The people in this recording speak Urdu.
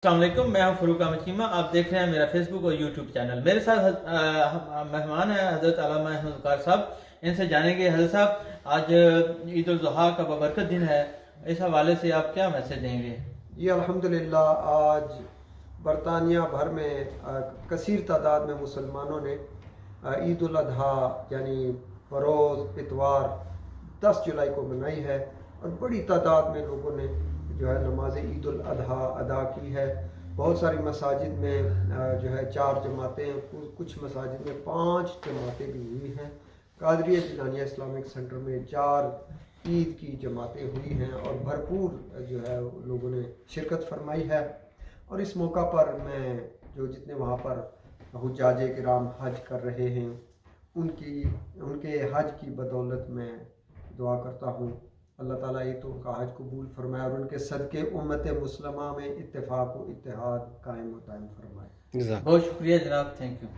السلام علیکم، میں ہوں فروق احمد چیمہ. آپ دیکھ رہے ہیں میرا فیس بک اور یوٹیوب چینل. میرے ساتھ مہمان ہیں حضرت علامہ احمد وقار صاحب. ان سے جانیں گے حضرت صاحب آج عید الاضحیٰ کا بابرکت دن ہے، اس حوالے سے آپ کیا میسج دیں گے؟ جی الحمدللہ، آج برطانیہ بھر میں کثیر تعداد میں مسلمانوں نے عید الاضحیٰ یعنی بروز اتوار 10 جولائی کو منائی ہے، اور بڑی تعداد میں لوگوں نے جو ہے نماز عید الاضحیٰ ادا کی ہے. بہت ساری مساجد میں جو ہے 4 جماعتیں، کچھ مساجد میں 5 جماعتیں بھی ہوئی ہیں. قادریہ جیلانیہ اسلامک سینٹر میں 4 عید کی جماعتیں ہوئی ہیں اور بھرپور جو ہے لوگوں نے شرکت فرمائی ہے. اور اس موقع پر میں جو جتنے وہاں پر حجاج کرام حج کر رہے ہیں ان کے حج کی بدولت میں دعا کرتا ہوں اللہ تعالیٰ ایک تو ان کا حج قبول فرمائے اور ان کے صدقے امت مسلمہ میں اتفاق و اتحاد قائم و دائم فرمائے. بہت شکریہ جناب، تھینک یو.